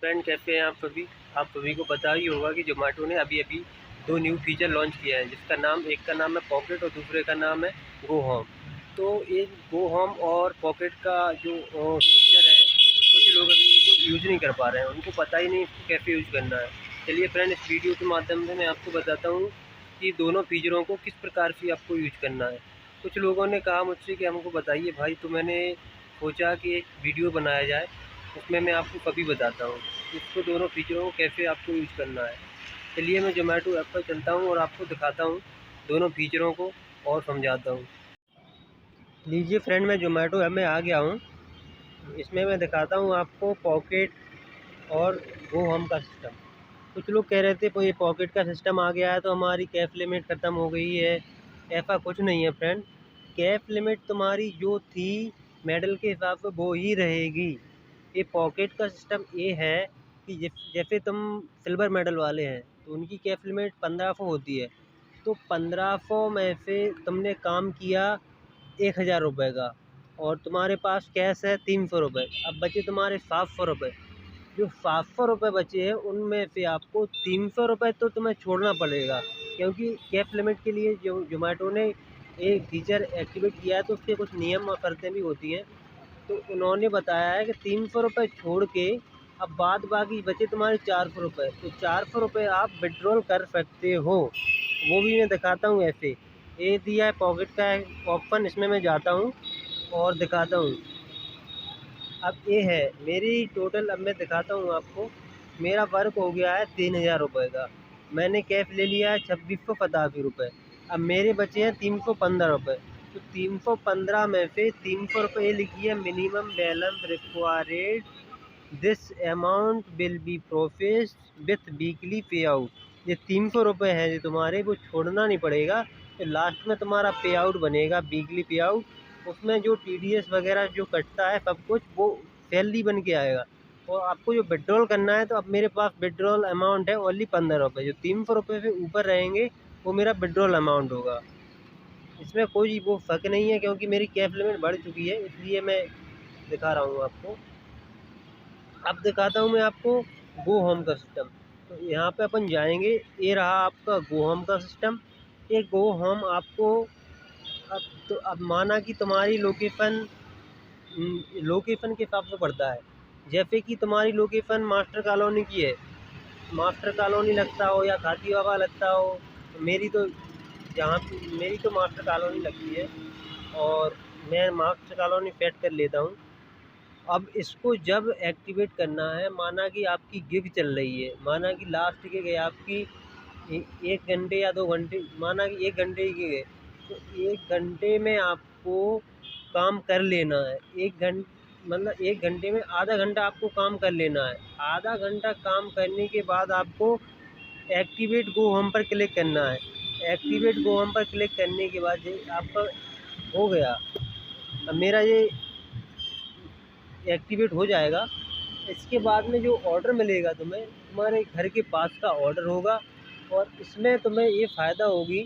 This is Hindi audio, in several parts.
फ्रेंड कैसे हैं आप सभी को पता ही होगा कि जोमेटो ने अभी अभी दो न्यू फीचर लॉन्च किया है, जिसका नाम एक का नाम है पॉकेट और दूसरे का नाम है गो होम। तो ये गो होम और पॉकेट का जो फीचर है, कुछ लोग अभी उनको यूज़ नहीं कर पा रहे हैं, उनको पता ही नहीं इसको कैसे यूज़ करना है। चलिए फ्रेंड, इस वीडियो के माध्यम से मैं आपको बताता हूँ कि दोनों फीचरों को किस प्रकार से आपको यूज करना है। कुछ लोगों ने कहा मुझसे कि हमको बताइए भाई, तो मैंने सोचा कि एक वीडियो बनाया जाए, उसमें मैं आपको कभी बताता हूँ इसको दोनों फीचरों को कैसे आपको यूज करना है। चलिए मैं जोमेटो ऐप पर चलता हूँ और आपको दिखाता हूँ दोनों फीचरों को और समझाता हूँ। लीजिए फ्रेंड, मैं जोमेटो ऐप में आ गया हूँ। इसमें मैं दिखाता हूँ आपको पॉकेट और गो होम का सिस्टम। कुछ लोग कह रहे थे ये पॉकेट का सिस्टम आ गया है तो हमारी कैश लिमिट ख़त्म हो गई है। ऐसा कुछ नहीं है फ्रेंड, कैश लिमिट तुम्हारी जो थी मेडल के हिसाब से वो ही रहेगी। ये पॉकेट का सिस्टम ये है कि जैसे तुम सिल्वर मेडल वाले हैं तो उनकी कैश लिमिट 1500 होती है। तो 1500 में से तुमने काम किया 1000 रुपये का और तुम्हारे पास कैश है 300 रुपये, अब बचे तुम्हारे 700 रुपये। जो 700 रुपये बचे हैं उनमें से आपको 300 रुपये तो तुम्हें छोड़ना पड़ेगा, क्योंकि कैश लिमिट के लिए जो जोमेटो ने एक फीचर एक्टिवेट किया है तो उसके कुछ नियम और शर्तें भी होती हैं। तो उन्होंने बताया है कि 300 रुपये छोड़ के अब बाद बाकी बचे तुम्हारे 400 रुपये, तो 400 रुपये आप विड्रॉल कर सकते हो। वो भी मैं दिखाता हूँ ऐसे। ये दिया है पॉकेट का ऑप्शन, इसमें मैं जाता हूँ और दिखाता हूँ। अब ये है मेरी टोटल, अब मैं दिखाता हूँ आपको। मेरा वर्क हो गया है 3000 रुपये का, मैंने कैश ले लिया है 2685 रुपये। अब मेरे बचे हैं 315 रुपये। तो 315 में से 300 रुपये लिखिए minimum balance required, this amount will be processed with weekly पे आउट। ये 300 रुपये हैं जो तुम्हारे, वो छोड़ना नहीं पड़ेगा। तो लास्ट में तुम्हारा पे आउट बनेगा, वीकली पे आउट। उसमें जो TDS वगैरह जो कटता है सब कुछ वो सैलरी बन के आएगा। और आपको जो विड्रॉल करना है, तो अब मेरे पास विड्रॉल अमाउंट है ओनली 15 रुपये। जो 300 रुपये से ऊपर रहेंगे वो मेरा विड्रॉल अमाउंट होगा। इसमें कोई वो फ़र्क नहीं है, क्योंकि मेरी कैश लिमिट बढ़ चुकी है, इसलिए मैं दिखा रहा हूँ आपको। अब दिखाता हूँ मैं आपको गो होम का सिस्टम। तो यहाँ पे अपन जाएंगे, ये रहा आपका गो होम का सिस्टम। ये गो होम आपको अब माना कि तुम्हारी लोकेशन के हिसाब से पड़ता है। जैसे कि तुम्हारी लोकेशन मास्टर कॉलोनी की है, मास्टर कॉलोनी लगता हो या खाती बाबा लगता हो। मेरी तो मेरी तो मास्टर कॉलोनी लगती है और मैं मास्टर कॉलोनी सेट कर लेता हूँ। अब इसको जब एक्टिवेट करना है, माना कि आपकी गिग चल रही है, माना कि लास्ट गिग है आपकी 1 घंटे या 2 घंटे, माना कि 1 घंटे की गिग है, तो 1 घंटे में आपको काम कर लेना है। 1 घंटे में आधा घंटा आपको काम कर लेना है। आधा घंटा काम करने के बाद आपको एक्टिवेट गो होम पर क्लिक करना है। एक्टिवेट गो होम पर क्लिक करने के बाद ये आपका हो गया। अब मेरा ये एक्टिवेट हो जाएगा। इसके बाद में जो ऑर्डर मिलेगा तुम्हें, तुम्हारे घर के पास का ऑर्डर होगा। और इसमें तुम्हें ये फ़ायदा होगी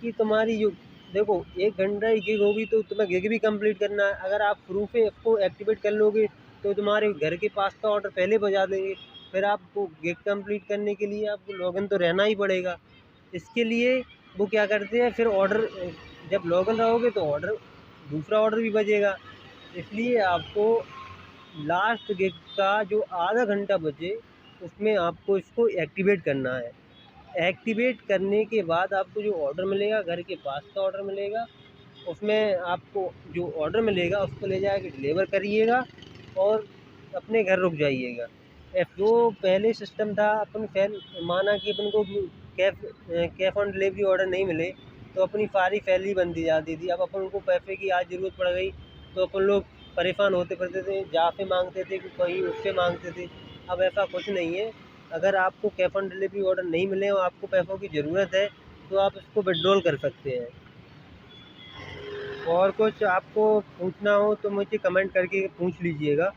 कि तुम्हारी जो देखो 1 घंटा की गिग होगी तो तुम्हें गिग भी कंप्लीट करना है। अगर आप शुरू से इसको एक्टिवेट कर लोगे तो तुम्हारे घर के पास का ऑर्डर पहले पहुंचा देंगे। फिर आपको गिग कंप्लीट करने के लिए आपको लॉगिन तो रहना ही पड़ेगा। इसके लिए वो क्या करते हैं, फिर ऑर्डर जब लॉगिन रहोगे तो दूसरा ऑर्डर भी बचेगा। इसलिए आपको लास्ट गिग का जो आधा घंटा बचे उसमें आपको इसको एक्टिवेट करना है। एक्टिवेट करने के बाद आपको जो ऑर्डर मिलेगा, घर के पास का ऑर्डर मिलेगा, उसमें आपको जो ऑर्डर मिलेगा उसको ले जाके डिलीवर करिएगा और अपने घर रुक जाइएगा। जो पहले सिस्टम था, माना कि अपन को कैश ऑन डिलीवरी ऑर्डर नहीं मिले तो अपनी सारी सैलरी बनती जाती थी। अब अपन को पैसे की आज ज़रूरत पड़ गई तो अपन लोग परेशान होते फिरते थे, जहाँ से मांगते थे कि कहीं उससे मांगते थे। अब ऐसा कुछ नहीं है। अगर आपको कैश ऑन डिलीवरी ऑर्डर नहीं मिले और आपको पैसों की ज़रूरत है तो आप इसको विड्रॉल कर सकते हैं। और कुछ आपको पूछना हो तो मुझे कमेंट करके पूछ लीजिएगा।